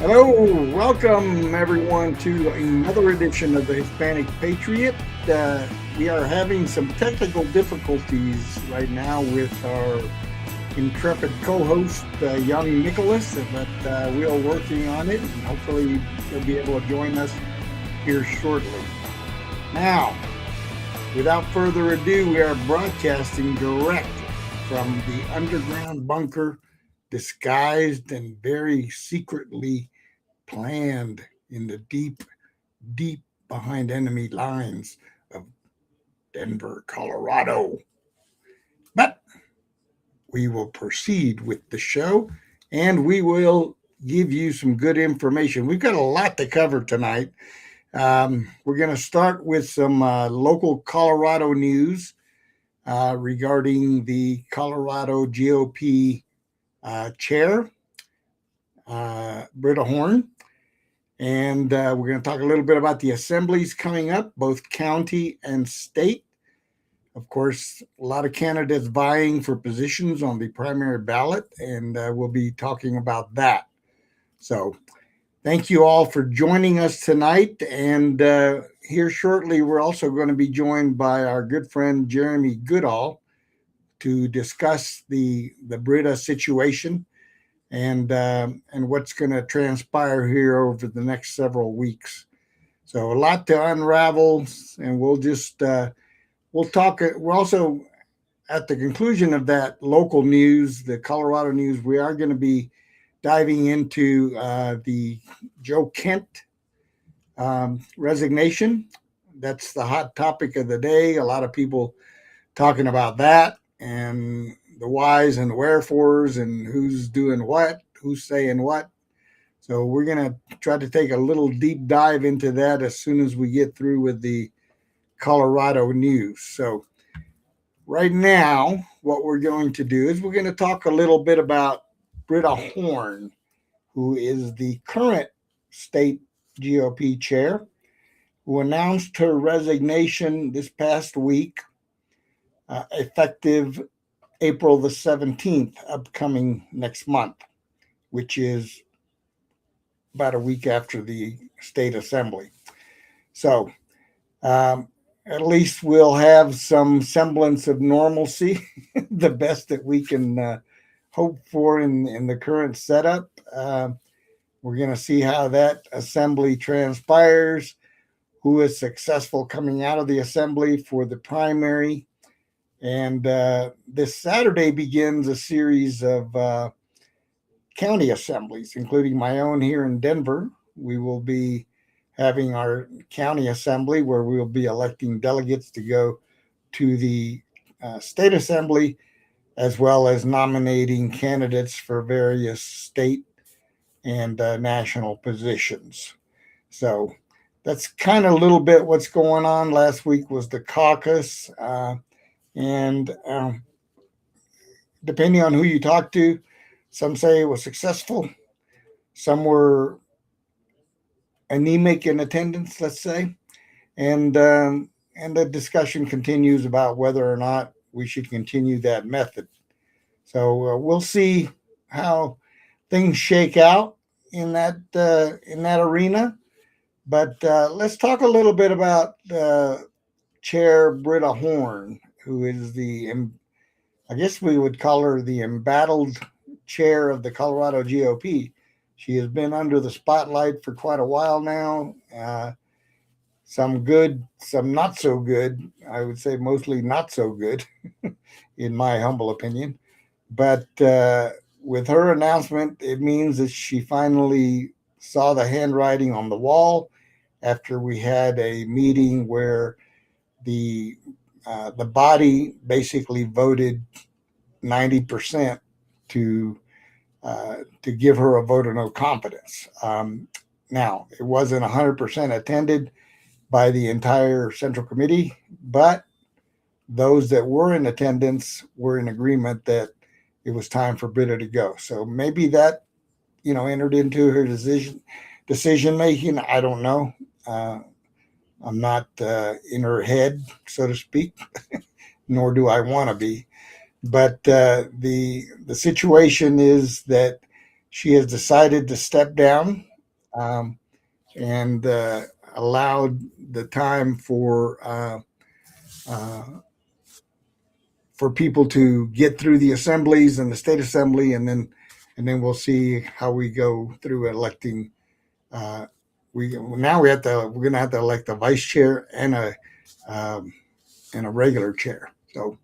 Hello, welcome everyone to another edition of the Hispanic Patriot. We are having some technical difficulties right now with our intrepid co-host, young Nicholas, but we are working on it, and hopefully he'll be able to join us here shortly. Now, without further ado, we are broadcasting direct from the underground bunker, disguised and very secretly planned in the deep behind enemy lines of Denver, Colorado. But we will proceed with the show and we will give you some good information. We've got a lot to cover tonight. We're going to start with some local Colorado news regarding the Colorado GOP chair, Brita Horn. And we're going to talk a little bit about the assemblies coming up, both county and state. Of course, a lot of candidates vying for positions on the primary ballot, and we'll be talking about that. So thank you all for joining us tonight. And here shortly, we're also going to be joined by our good friend, Jeremy Goodall, to discuss the Brita situation and what's going to transpire here over the next several weeks. So a lot to unravel, and we'll talk. We're also at the conclusion of that local news, the Colorado news. We are going to be diving into the Joe Kent resignation. That's the hot topic of the day. A lot of people talking about that and the whys and wherefores and who's doing what, who's saying what. So we're going to try to take a little deep dive into that as soon as we get through with the Colorado news. So right now, what we're going to do is we're going to talk a little bit about Brita Horn, who is the current state GOP chair, who announced her resignation this past week, effective April the 17th, upcoming next month, which is about a week after the state assembly. So at least we'll have some semblance of normalcy, the best that we can hope for in the current setup. We're going to see how that assembly transpires, who is successful coming out of the assembly for the primary. And this Saturday begins a series of county assemblies, including my own here in Denver. We will be having our county assembly where we will be electing delegates to go to the state assembly, as well as nominating candidates for various state and national positions. So that's kind of a little bit what's going on. Last week was the caucus. And depending on who you talk to, some say it was successful. Some were anemic in attendance, let's say. And the discussion continues about whether or not we should continue that method. So we'll see how things shake out in that arena. But let's talk a little bit about Chair Brita Horn, who is I guess we would call her the embattled chair of the Colorado GOP. She has been under the spotlight for quite a while now. Some good, some not so good. I would say mostly not so good, in my humble opinion. But with her announcement, it means that she finally saw the handwriting on the wall after we had a meeting where the body basically voted 90% to give her a vote of no confidence. Now, it wasn't 100% attended by the entire Central Committee, but those that were in attendance were in agreement that it was time for Brita to go. So maybe that, entered into her decision making. I don't know. I'm not in her head, so to speak, nor do I want to be. But the situation is that she has decided to step down and allowed the time for people to get through the assemblies and the state assembly, and then we'll see how we go through electing. We're gonna have to elect a vice chair um, and a regular chair. So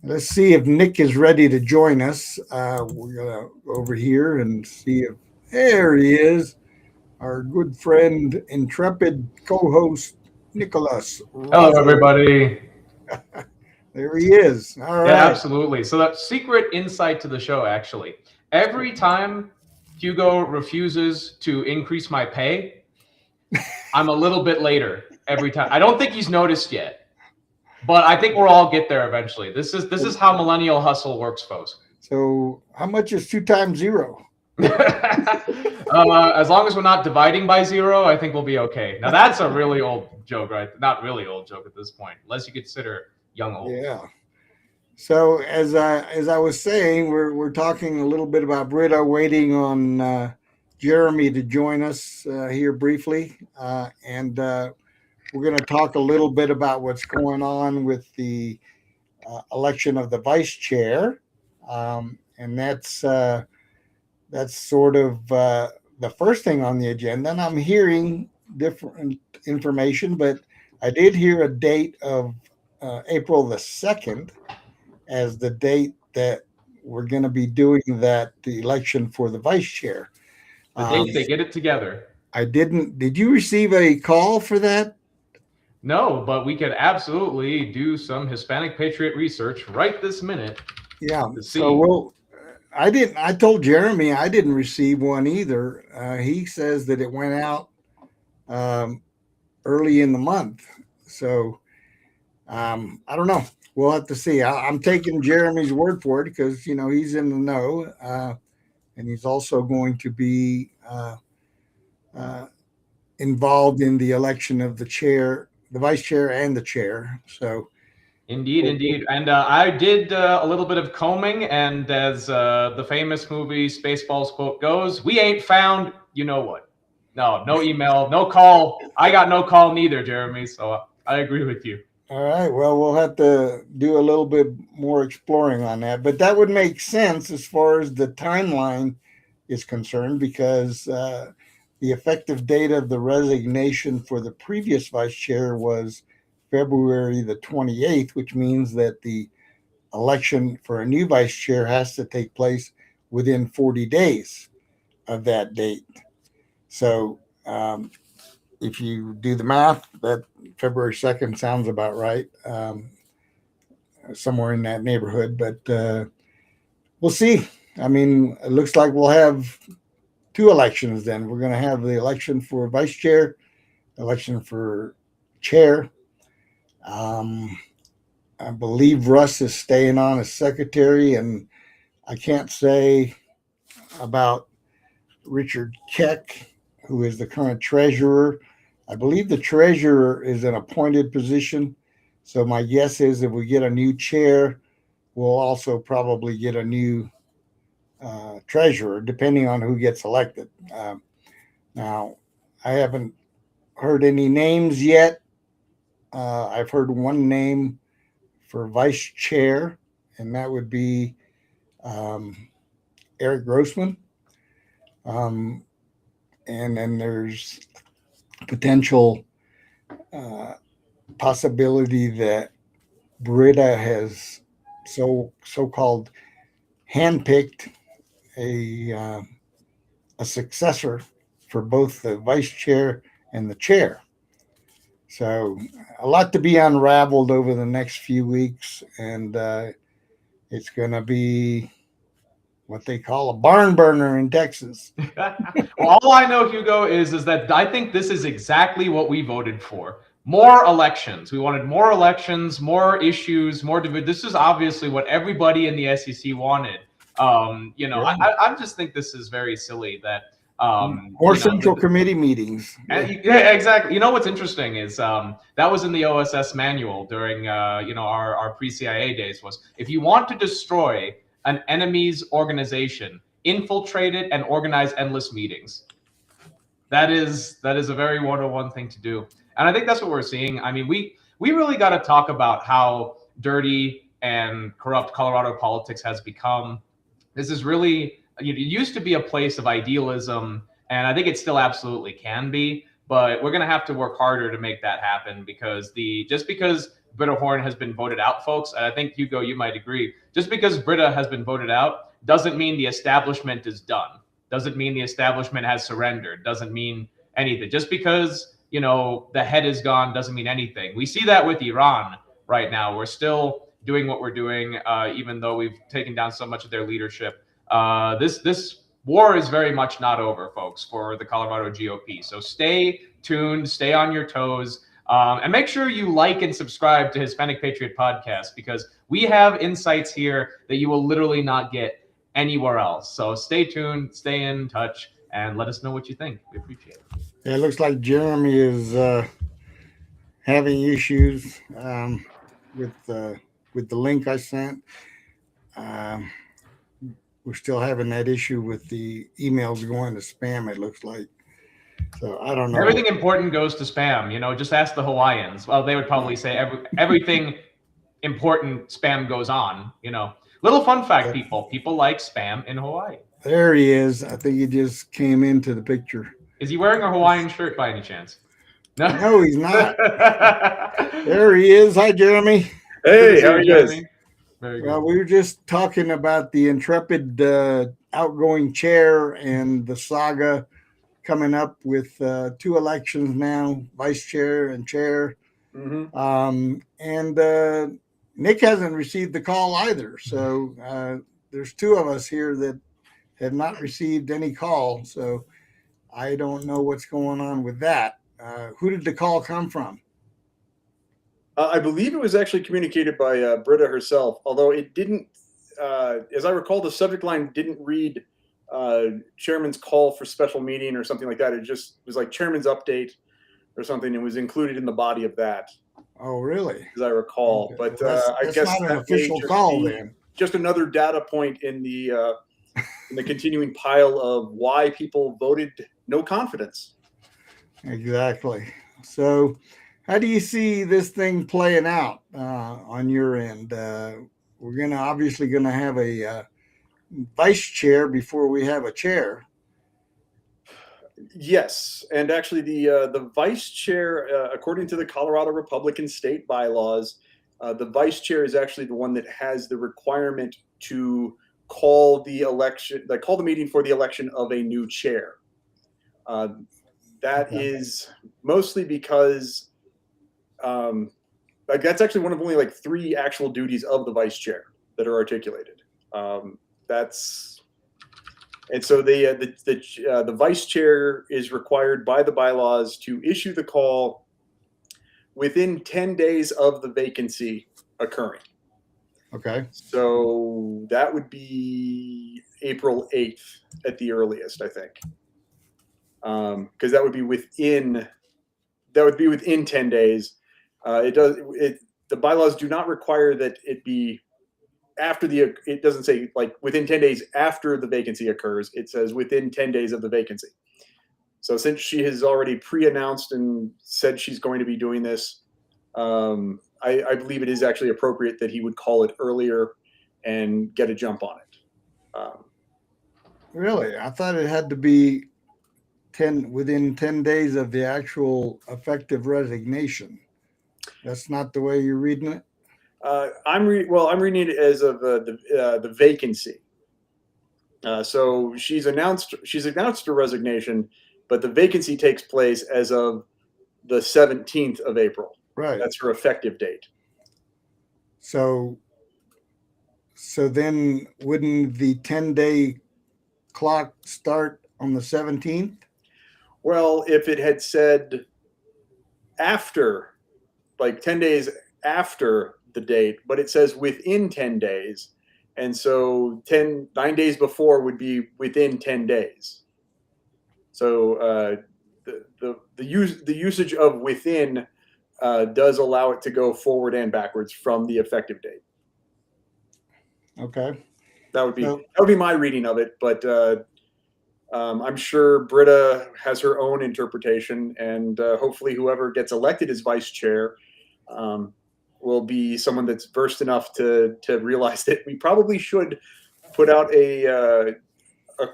let's see if Nick is ready to join us. We're gonna go over here and see if there he is, our good friend, intrepid co-host Nicholas Hello, Rossi. everybody. There he is. All Yeah, right. absolutely. So that secret insight to the show, actually. Every time Hugo refuses to increase my pay, I'm a little bit later every time. I don't think he's noticed yet, but I think we'll all get there eventually. This is how millennial hustle works, folks. So how much is 2 times 0? As long as we're not dividing by 0, I think we'll be okay. Now that's a really old joke, right? Not really old joke at this point, unless you consider young old. Yeah. So as I was saying, we're talking a little bit about Brita, waiting on Jeremy to join us here briefly, and we're going to talk a little bit about what's going on with the election of the vice chair, and that's sort of the first thing on the agenda. And I'm hearing different information, but I did hear a date of April the 2nd as the date that we're going to be doing the election for the vice chair. The date they get it together. Did you receive a call for that? No, but we could absolutely do some Hispanic Patriot research right this minute. Yeah. To see. So I told Jeremy I didn't receive one either. He says that it went out early in the month. So I don't know. We'll have to see. I'm taking Jeremy's word for it because he's in the know, and he's also going to be involved in the election of the chair, the vice chair, and the chair. So, indeed. And I did a little bit of combing, and as the famous movie Spaceballs quote goes, "We ain't found you know what." No email, no call. I got no call neither, Jeremy. So I agree with you. All right. Well, we'll have to do a little bit more exploring on that, but that would make sense as far as the timeline is concerned, because the effective date of the resignation for the previous vice chair was February the 28th, which means that the election for a new vice chair has to take place within 40 days of that date. So, if you do the math, that February 2nd sounds about right, somewhere in that neighborhood. But we'll see. I mean, it looks like we'll have 2 elections then. We're going to have the election for vice chair, election for chair. I believe Russ is staying on as secretary, and I can't say about Richard Keck, who is the current treasurer. I believe the treasurer is an appointed position. So my guess is if we get a new chair, we'll also probably get a new treasurer, depending on who gets elected. Now, I haven't heard any names yet. I've heard one name for vice chair, and that would be Eric Grossman. And then there's potential possibility that Brita has so-called handpicked a successor for both the vice chair and the chair. So a lot to be unraveled over the next few weeks, and it's going to be what they call a barn burner in Texas. Well, all I know, Hugo, is that I think this is exactly what we voted for. More elections. We wanted more elections, more issues, more division. This is obviously what everybody in the SEC wanted. Yeah. I just think this is very silly that more central committee meetings. Yeah, exactly. You know what's interesting is that was in the OSS manual during our pre-CIA days. Was if you want to destroy an enemy's organization, infiltrate it and organize endless meetings. That is a very 101 thing to do. And I think that's what we're seeing. I mean, we really got to talk about how dirty and corrupt Colorado politics has become. This is really, it used to be a place of idealism, and I think it still absolutely can be, but we're going to have to work harder to make that happen, because just because Brita Horn has been voted out, folks, and I think, Hugo, you might agree, just because Brita has been voted out doesn't mean the establishment is done. Doesn't mean the establishment has surrendered. Doesn't mean anything. Just because, the head is gone doesn't mean anything. We see that with Iran right now. We're still doing what we're doing, even though we've taken down so much of their leadership. This war is very much not over, folks, for the Colorado GOP. So stay tuned, stay on your toes, and make sure you like and subscribe to Hispanic Patriot Podcast, because we have insights here that you will literally not get anywhere else. So stay tuned, stay in touch, and let us know what you think. We appreciate it. Yeah, it looks like Jeremy is having issues with the link I sent. We're still having that issue with the emails going to spam, it looks like. So I don't know. Everything important goes to spam. Just ask the Hawaiians. Well, they would probably say everything important spam goes on. Little fun fact, people like spam in Hawaii. There he is. I think he just came into the picture. Is he wearing a Hawaiian shirt by any chance? No, he's not. There he is. Hi, Jeremy. Hey, how are you guys? Very good. Well, we were just talking about the intrepid outgoing chair and the saga coming up with 2 elections now, vice chair and chair. Mm-hmm. And Nick hasn't received the call either. So there's 2 of us here that have not received any call. So I don't know what's going on with that. Who did the call come from? I believe it was actually communicated by Brita herself, although it didn't, as I recall, the subject line didn't read chairman's call for special meeting or something like that. It just was like chairman's update or something, and was included in the body of that. Oh, really? As I recall. Okay. But Well, I guess not an that official call then. Just another data point in the continuing pile of why people voted no confidence. Exactly. So how do you see this thing playing out on your end? We're obviously going to have a vice chair before we have a chair. Yes, and actually the vice chair, according to the Colorado Republican state bylaws, the vice chair is actually the one that has the requirement to call the meeting for the election of a new chair. That is mostly because that's actually one of only 3 actual duties of the vice chair that are articulated. And so the vice chair is required by the bylaws to issue the call within 10 days of the vacancy occurring. Okay. So that would be April 8th at the earliest, I think. Because that would be within 10 days. The bylaws do not require that it be after it doesn't say within 10 days after the vacancy occurs. It says within 10 days of the vacancy. So since she has already pre-announced and said she's going to be doing this, I believe it is actually appropriate that he would call it earlier and get a jump on it. Really? I thought it had to be within 10 days of the actual effective resignation. That's not the way you're reading it? I'm reading it as of the vacancy. So she's announced her resignation, but the vacancy takes place as of the 17th of April. Right. That's her effective date. So then wouldn't the 10-day clock start on the 17th? Well, if it had said after, 10 days after the date, but it says within 10 days. And so 9 days before would be within 10 days. So the usage of within does allow it to go forward and backwards from the effective date. Okay. That would be my reading of it. But I'm sure Brita has her own interpretation, and hopefully whoever gets elected as vice chair will be someone that's versed enough to realize that we probably should put out a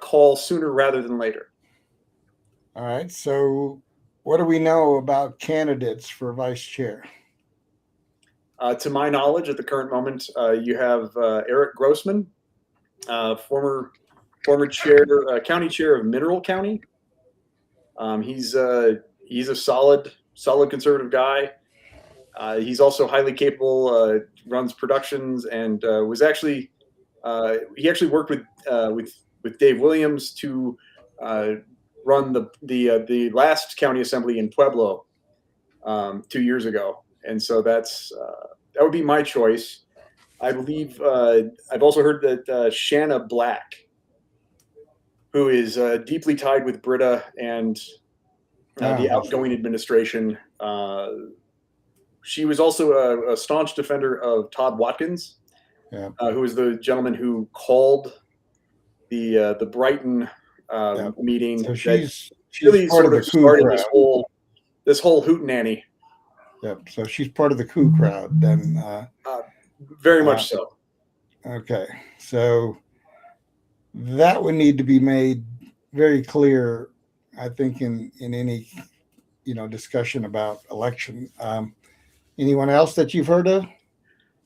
call sooner rather than later. All right. So, what do we know about candidates for vice chair? To my knowledge, at the current moment, you have Eric Grossman, former chair, county chair of Mineral County. He's a solid conservative guy. He's also highly capable. Runs productions and was actually he actually worked with Dave Williams to run the last county assembly in Pueblo 2 years ago, and so that would be my choice. I believe I've also heard that Shanna Black, who is deeply tied with Brita and the outgoing administration. She was also a staunch defender of Todd Watkins, who was the gentleman who called the Brighton meeting. So she's really part sort of of the coup started crowd. this whole hootenanny. Yep. So she's part of the coup crowd then. Very much so. Okay. So that would need to be made very clear, I think, in any discussion about election. Anyone else that you've heard of?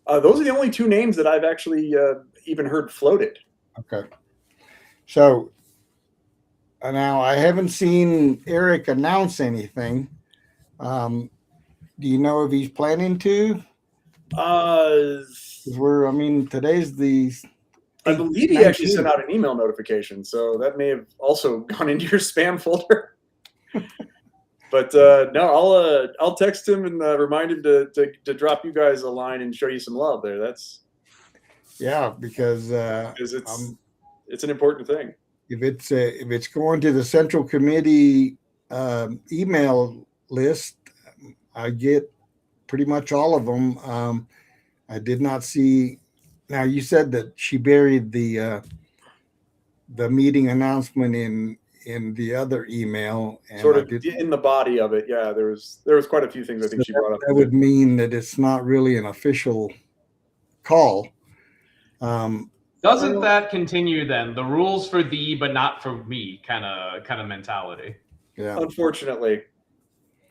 Those are the only two names that I've actually even heard floated. Okay. So now I haven't seen Eric announce anything. Do you know if he's planning to? Today's the. I believe he actually sent out an email notification, so that may have also gone into your spam folder. But no, I'll text him and remind him to drop you guys a line and show you some love there. Because it's an important thing. If it's going to the Central Committee email list, I get pretty much all of them. I did not see. Now you said that she buried the meeting announcement in the other email, and sort of in the body of it. Yeah, there was quite a few things I think she brought up. That would mean that it's not really an official call. Doesn't that continue then? The rules for thee, but not for me, kind of mentality. Yeah. Unfortunately,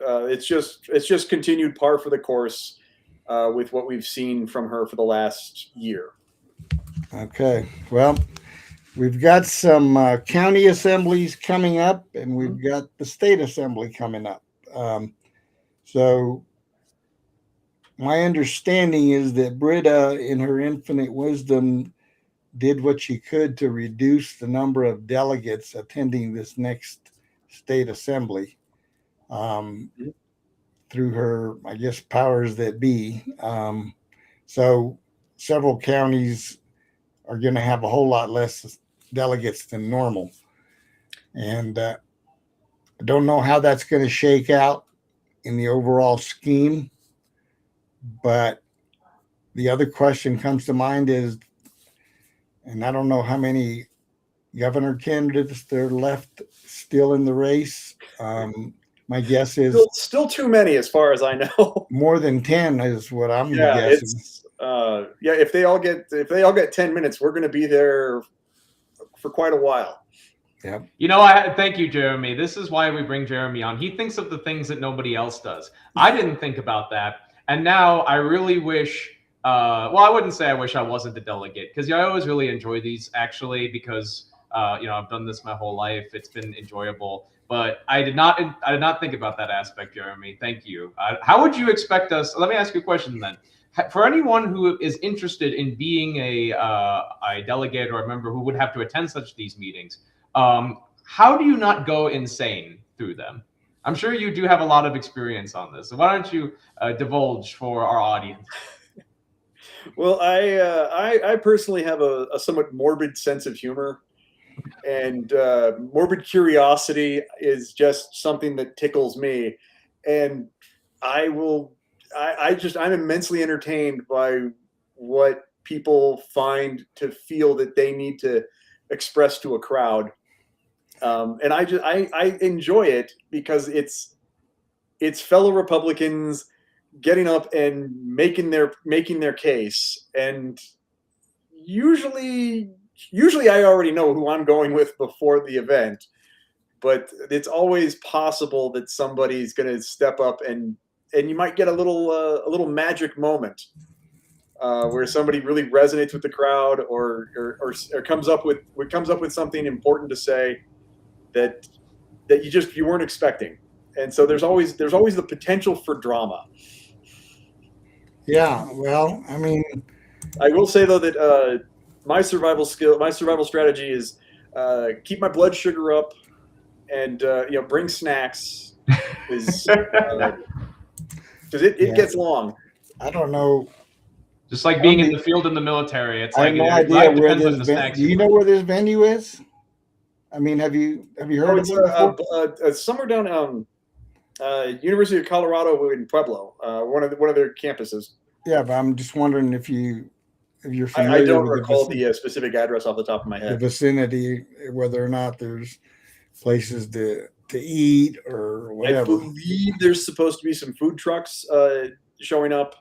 it's just continued par for the course with what we've seen from her for the last year. Okay. Well, we've got some county assemblies coming up, and we've got the state assembly coming up. So my understanding is that Brita, in her infinite wisdom, did what she could to reduce the number of delegates attending this next state assembly through her, I guess, powers that be. So several counties are going to have a whole lot less delegates than normal. And I don't know how that's going to shake out in the overall scheme. But the other question comes to mind is, and I don't know how many governor candidates there are left still in the race. My guess is still too many, as far as I know. More than 10 is what I'm guessing. If they all get 10 minutes, we're going to be there for quite a while. Yeah. Thank you, Jeremy. This is why we bring Jeremy on. He thinks of the things that nobody else does. I didn't think about that, and now I really wish. I wouldn't say I wish I wasn't the delegate, because I always really enjoy these, actually, because I've done this my whole life. It's been enjoyable, but I did not think about that aspect, Jeremy. Thank you. How would you expect us? Let me ask you a question then. For anyone who is interested in being a delegate or a member who would have to attend these meetings, how do you not go insane through them? I'm sure you do have a lot of experience on this. So why don't you divulge for our audience? Well, I personally have a somewhat morbid sense of humor, and morbid curiosity is just something that tickles me, and I'm immensely entertained by what people find to feel that they need to express to a crowd. And I enjoy it because it's fellow Republicans getting up and making their case, and usually I already know who I'm going with before the event, but it's always possible that somebody's going to step up and you might get a little magic moment where somebody really resonates with the crowd or comes up with something important to say that you weren't expecting. And so there's always the potential for drama. Yeah, well, I mean, I will say though that my survival strategy is keep my blood sugar up and bring snacks, is because it gets long. I don't know. Just like being in the field in the military, it's I like have no it idea where depends on the this snacks. do you know where this venue is? I mean, have you heard of it before? Somewhere down University of Colorado in Pueblo, one of their campuses. Yeah, but I'm just wondering if you're familiar. I don't with recall the specific address off the top of my the head. vicinity, whether or not there's places to eat or whatever. I believe there's supposed to be some food trucks showing up,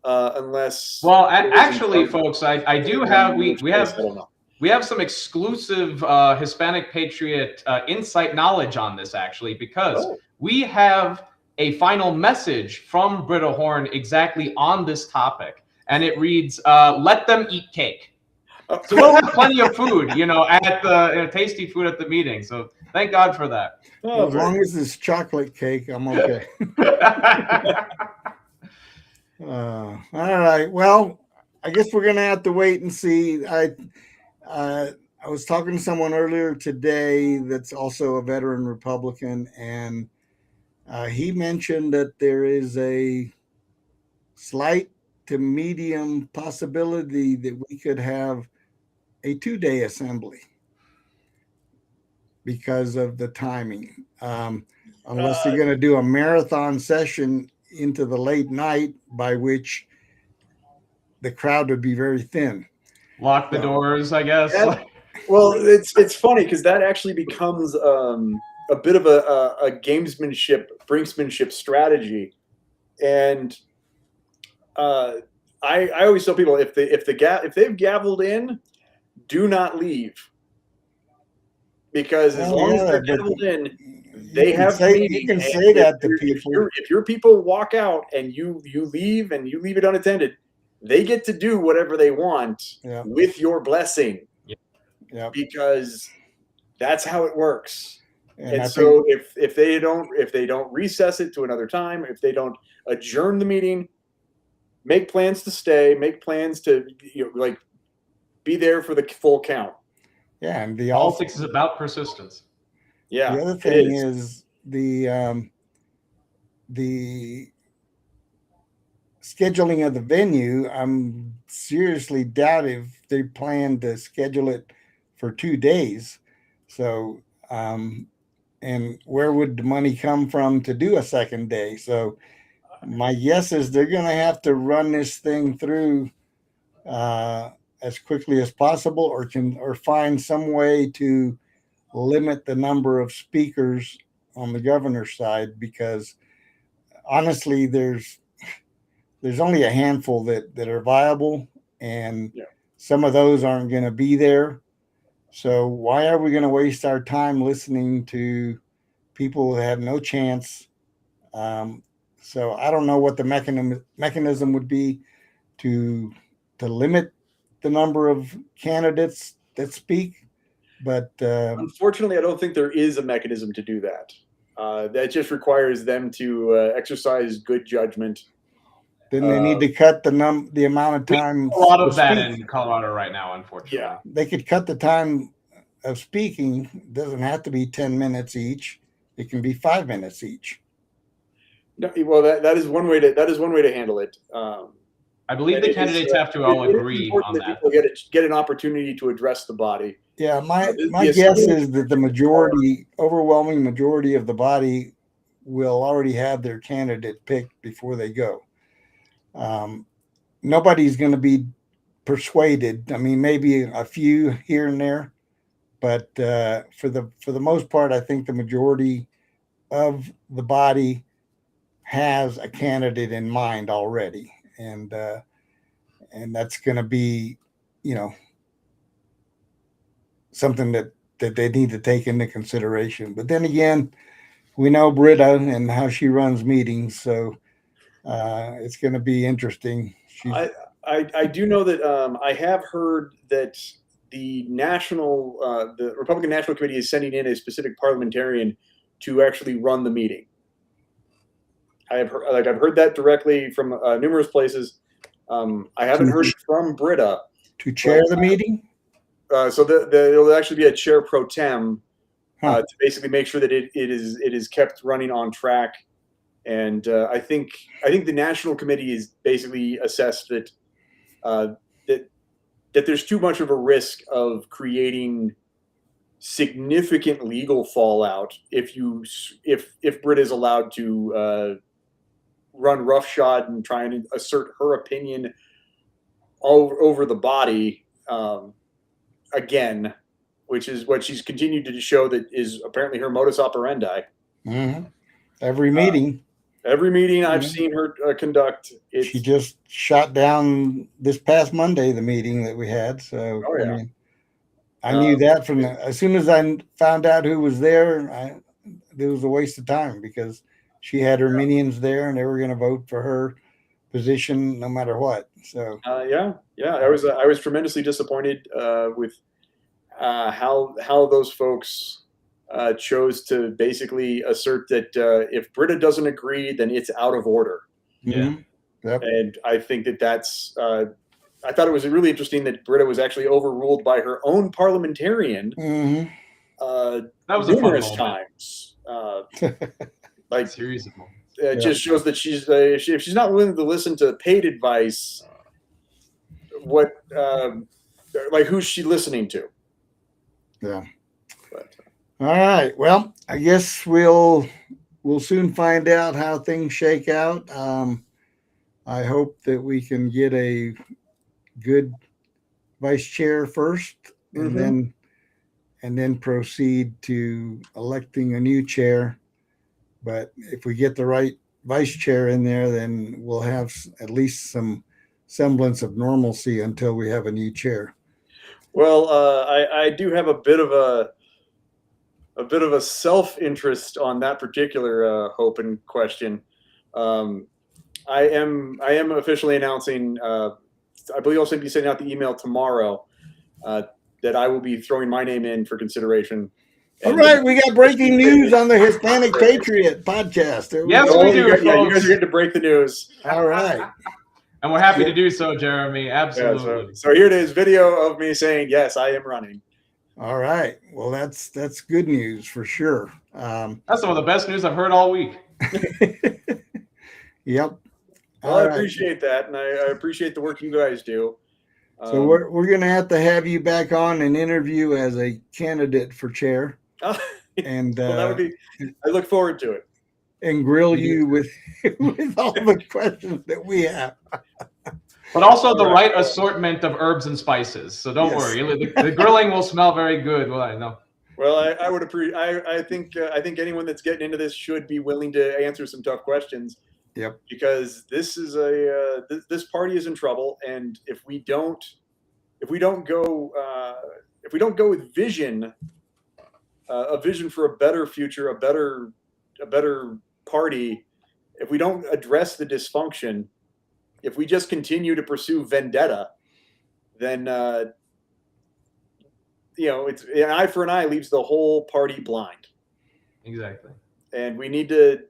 unless. Well, actually, folks, I do have we have some exclusive Hispanic Patriot insight knowledge on this, actually, because we have a final message from Brita Horn exactly on this topic, and it reads, "Let them eat cake." So we'll have plenty of food, at the tasty food at the meeting. So thank God for that. As long as it's chocolate cake, I'm okay. All right. Well, I guess we're gonna have to wait and see. I was talking to someone earlier today that's also a veteran Republican, and he mentioned that there is a slight to medium possibility that we could have a 2-day assembly because of the timing. Unless they're going to do a marathon session into the late night, by which the crowd would be very thin. Lock the doors, I guess. Well, it's funny because that actually becomes a bit of a brinksmanship strategy, and I always tell people if they've gavelled in, do not leave, because as long as they're gavelled in, they have the meeting. You can say that to people. If your people walk out and you leave and you leave it unattended, they get to do whatever they want with your blessing. Yeah. Because that's how it works. And so if they don't recess it to another time, if they don't adjourn the meeting, make plans to stay, make plans to be there for the full count. Yeah, and politics is about persistence. Yeah. The other thing is the scheduling of the venue. I'm seriously doubt if they plan to schedule it for 2 days. So, and where would the money come from to do a second day? So my guess is they're going to have to run this thing through as quickly as possible, or find some way to limit the number of speakers on the governor's side, because honestly, there's only a handful that are viable, and some of those aren't going to be there. So why are we going to waste our time listening to people who have no chance? So I don't know what the mechanism would be to limit the number of candidates that speak. But unfortunately, I don't think there is a mechanism to do that. That just requires them to exercise good judgment. Then they need to cut the amount of time. A lot of that in Colorado right now, unfortunately. Yeah, they could cut the time of speaking. It doesn't have to be 10 minutes each. It can be 5 minutes each. No, well, that is one way to handle it. I believe the candidates have to all agree on that. People get an opportunity to address the body. Yeah, my guess is that the overwhelming majority of the body will already have their candidate picked before they go. Nobody's going to be persuaded. I mean, maybe a few here and there, but for the most part, I think the majority of the body has a candidate in mind already, and that's going to be, something that they need to take into consideration. But then again, we know Brita and how she runs meetings, so it's going to be interesting. I do know that I have heard that the Republican National Committee is sending in a specific parliamentarian to actually run the meeting. I've heard that directly from numerous places. I haven't heard it from Brita to chair the meeting. So there'll actually be a chair pro tem to basically make sure that it is kept running on track. And I think the National Committee is basically assessed that that there's too much of a risk of creating significant legal fallout if Brita is allowed to run roughshod and try and assert her opinion all over the body again, which is what she's continued to show that is apparently her modus operandi. Mm-hmm. Every meeting I've seen her conduct. She just shot down this past Monday the meeting that we had. So I knew that from as soon as I found out who was there, it was a waste of time because she had her minions there and they were going to vote for her position no matter what. So I was tremendously disappointed with how those folks chose to basically assert that if Brita doesn't agree, then it's out of order. Yeah. Yep. And I think that's I thought it was really interesting that Brita was actually overruled by her own parliamentarian that was numerous times. Like series of moments. It just shows that if she's not willing to listen to paid advice, who's she listening to? Yeah. But, all right. Well, I guess we'll soon find out how things shake out. I hope that we can get a good vice chair first, and then proceed to electing a new chair. But if we get the right vice chair in there, then we'll have at least some semblance of normalcy until we have a new chair. Well, I do have a bit of a self-interest on that particular hope and question. I am officially announcing. I believe I'll be sending out the email tomorrow that I will be throwing my name in for consideration. All right, we got breaking news on the Hispanic Patriot Podcast. Yes, we do. You guys are getting to break the news. All right. And we're happy to do so, Jeremy. Absolutely. Yeah, so here it is, video of me saying, yes, I am running. All right. Well, that's good news for sure. That's some of the best news I've heard all week. Yep. Well, I appreciate that, and I appreciate the work you guys do. So we're going to have you back on an interview as a candidate for chair. And that would be. I look forward to it. And grill you with all the questions that we have. But also the right assortment of herbs and spices. So don't worry. The grilling will smell very good. Well, I know. Well, I would appreciate. I think anyone that's getting into this should be willing to answer some tough questions. Yep. Because this is this party is in trouble, and if we don't go with vision, a vision for a better future, a better party, if we don't address the dysfunction, if we just continue to pursue vendetta, then it's an eye for an eye leaves the whole party blind. Exactly. And we need to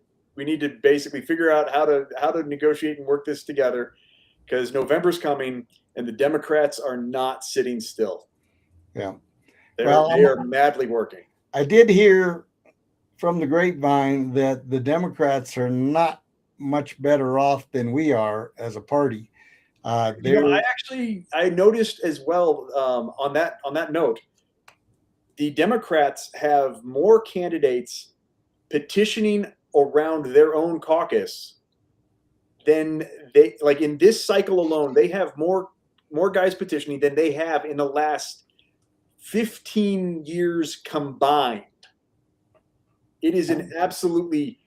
basically figure out how to negotiate and work this together, because November's coming and the Democrats are not sitting still. Yeah. They are madly working. I did hear from the grapevine that the Democrats are not much better off than we are as a party. I noticed as well on that note, the Democrats have more candidates petitioning around their own caucus than they in this cycle alone. They have more guys petitioning than they have in the last 15 years combined. It is an absolutely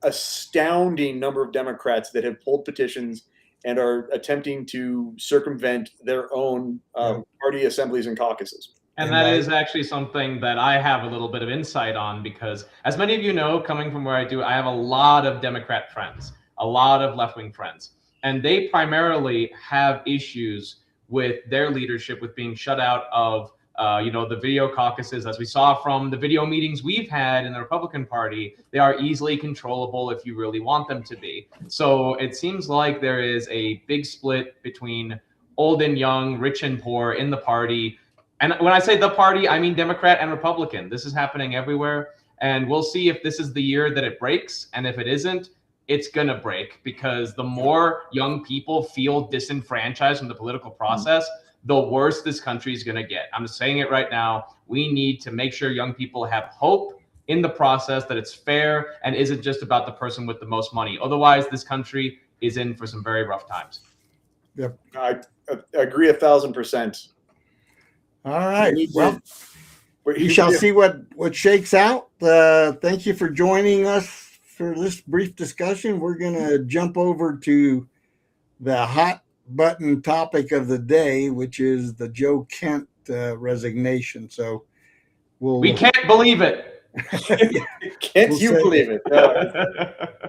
astounding number of Democrats that have pulled petitions and are attempting to circumvent their own party assemblies and caucuses. And that is actually something that I have a little bit of insight on, because as many of you know, coming from where I do, I have a lot of Democrat friends, a lot of left-wing friends, and they primarily have issues with their leadership, with being shut out of the video caucuses. As we saw from the video meetings we've had in the Republican Party, they are easily controllable if you really want them to be. So it seems like there is a big split between old and young, rich and poor in the party. And when I say the party, I mean Democrat and Republican. This is happening everywhere. And we'll see if this is the year that it breaks. And if it isn't, it's going to break, because the more young people feel disenfranchised from the political process, the worse this country is going to get. I'm just saying it right now. We need to make sure young people have hope in the process, that it's fair and isn't just about the person with the most money. Otherwise, this country is in for some very rough times. Yep, I agree 1,000%. All right. Well, we shall see what shakes out. Thank you for joining us for this brief discussion. We're going to jump over to the hot button topic of the day, which is the Joe Kent resignation. So we can't believe it. Can't you believe it?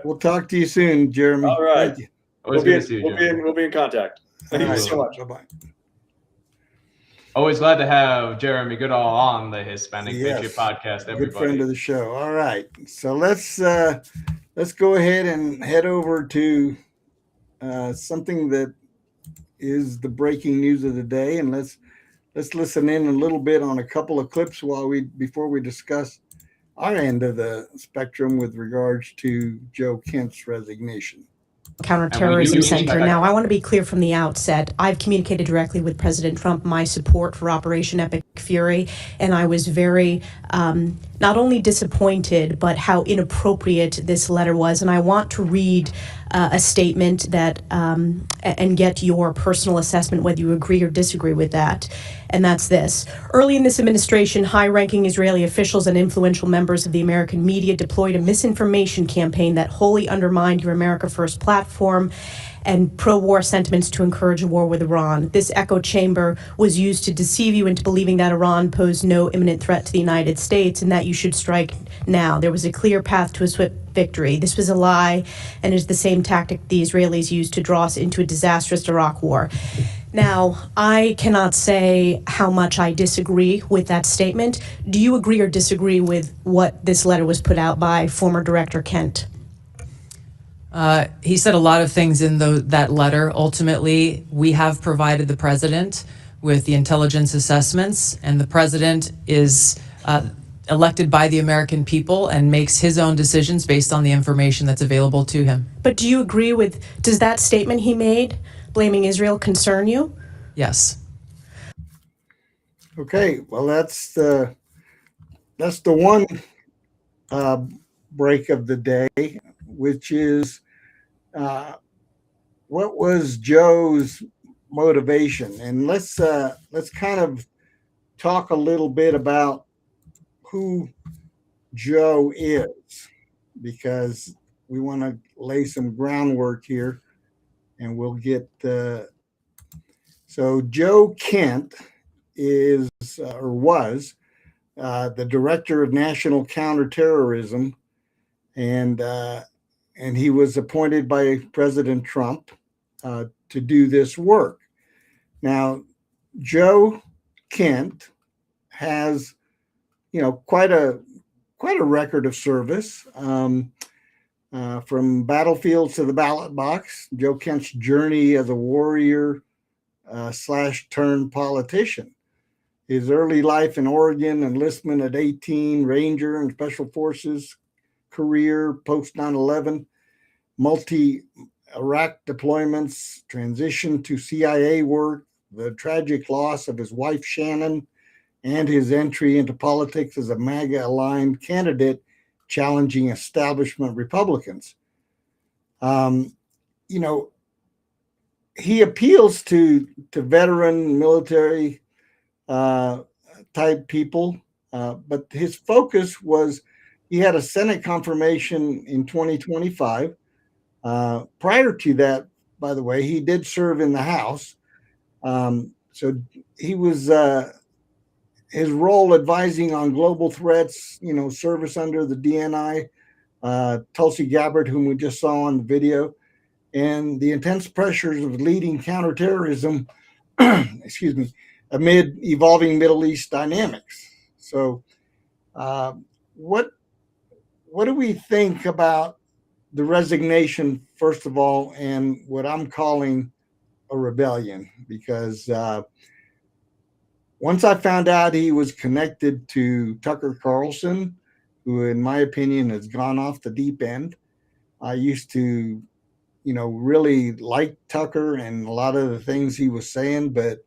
We'll talk to you soon, Jeremy. All right. We'll be in contact. Thank you so much. Bye-bye. Always glad to have Jeremy Goodall on the Hispanic Patriot Podcast, everybody. Good friend of the show. All right. So let's go ahead and head over to something that is the breaking news of the day, and let's listen in a little bit on a couple of clips before we discuss our end of the spectrum with regards to Joe Kent's resignation. Counterterrorism Center. Now, I want to be clear from the outset. I've communicated directly with President Trump my support for Operation Epic Fury, and I was very not only disappointed, but how inappropriate this letter was. And I want to read a statement that and get your personal assessment, whether you agree or disagree with that. And that's this. Early in this administration, high-ranking Israeli officials and influential members of the American media deployed a misinformation campaign that wholly undermined your America First platform and pro-war sentiments to encourage a war with Iran. This echo chamber was used to deceive you into believing that Iran posed no imminent threat to the United States and that you should strike now. There was a clear path to a swift victory. This was a lie and is the same tactic the Israelis used to draw us into a disastrous Iraq war. Now, I cannot say how much I disagree with that statement. Do you agree or disagree with what this letter was put out by former Director Kent? He said a lot of things in that letter. Ultimately, we have provided the president with the intelligence assessments, and the president is elected by the American people and makes his own decisions based on the information that's available to him. But do you agree with, does that statement he made blaming Israel concern you? Yes. Okay, well, that's the one break of the day, which is what was Joe's motivation? And let's kind of talk a little bit about who Joe is, because we want to lay some groundwork here, and we'll get so Joe Kent is or was the director of national counterterrorism, and he was appointed by President Trump to do this work. Now, Joe Kent has, quite a record of service, from battlefields to the ballot box. Joe Kent's journey as a warrior / turned politician. His early life in Oregon, enlistment at 18, Ranger and Special Forces career post 9/11, multi-Iraq deployments, transition to CIA work, the tragic loss of his wife Shannon, and his entry into politics as a MAGA-aligned candidate challenging establishment Republicans. He appeals to veteran military type people, but his focus was he had a Senate confirmation in 2025. Prior to that, by the way, he did serve in the House. So he was his role advising on global threats, service under the DNI, Tulsi Gabbard, whom we just saw on the video, and the intense pressures of leading counterterrorism, excuse me, amid evolving Middle East dynamics. So, what do we think about the resignation, first of all, and what I'm calling a rebellion? Because once I found out he was connected to Tucker Carlson, who, in my opinion, has gone off the deep end. I used to, really like Tucker and a lot of the things he was saying, but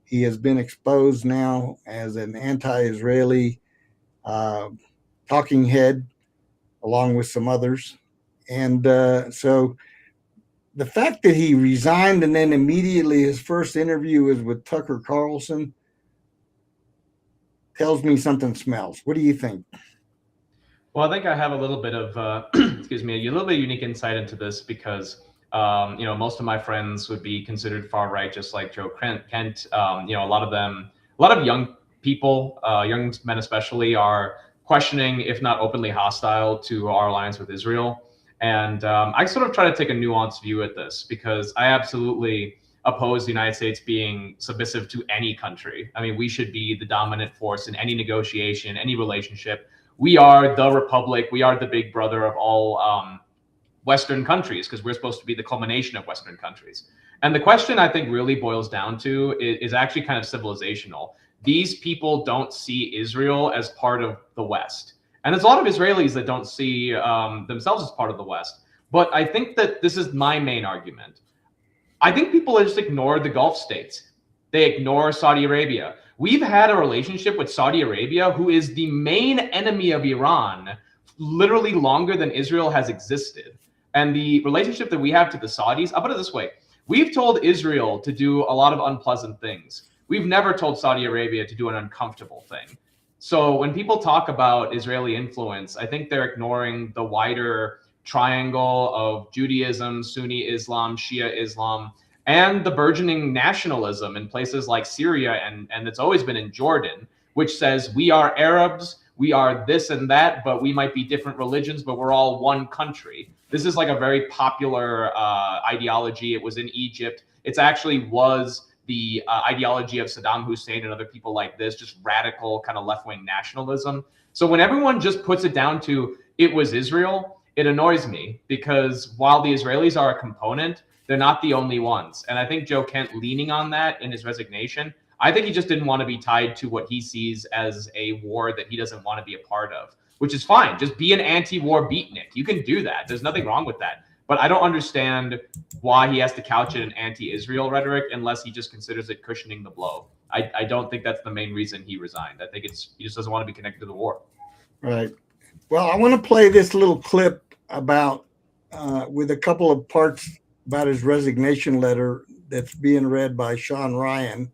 he has been exposed now as an anti-Israeli talking head, along with some others. And so the fact that he resigned and then immediately his first interview is with Tucker Carlson tells me something smells. What do you think? Well, I think I have a little bit of, a little bit of unique insight into this because, most of my friends would be considered far right, just like Joe Kent. A lot of young people, young men especially, are questioning, if not openly hostile to our alliance with Israel. And I sort of try to take a nuanced view at this because I absolutely oppose the United States being submissive to any country. I mean, we should be the dominant force in any negotiation, any relationship. We are the republic. We are the big brother of all Western countries because we're supposed to be the culmination of Western countries. And the question I think really boils down to is actually kind of civilizational. These people don't see Israel as part of the West. And there's a lot of Israelis that don't see themselves as part of the West. But I think that this is my main argument. I think people just ignore the Gulf states. They ignore Saudi Arabia. We've had a relationship with Saudi Arabia, who is the main enemy of Iran, literally longer than Israel has existed. And the relationship that we have to the Saudis, I'll put it this way. We've told Israel to do a lot of unpleasant things. We've never told Saudi Arabia to do an uncomfortable thing. So when people talk about Israeli influence, I think they're ignoring the wider triangle of Judaism, Sunni Islam, Shia Islam, and the burgeoning nationalism in places like Syria and it's always been in Jordan, which says we are Arabs, we are this and that, but we might be different religions, but we're all one country. This is like a very popular ideology. It was in Egypt. It actually was the ideology of Saddam Hussein and other people like this, just radical kind of left-wing nationalism. So when everyone just puts it down to it was Israel, it annoys me because while the Israelis are a component, they're not the only ones. And I think Joe Kent leaning on that in his resignation, I think he just didn't want to be tied to what he sees as a war that he doesn't want to be a part of, which is fine. Just be an anti-war beatnik. You can do that. There's nothing wrong with that. But I don't understand why he has to couch it in anti-Israel rhetoric unless he just considers it cushioning the blow. I don't think that's the main reason he resigned. I think he just doesn't want to be connected to the war. Right. Well, I want to play this little clip about with a couple of parts about his resignation letter that's being read by Sean Ryan,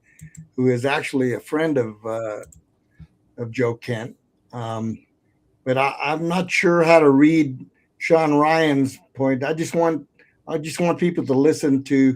who is actually a friend of Joe Kent. But I'm not sure how to read Sean Ryan's point. I just want people to listen to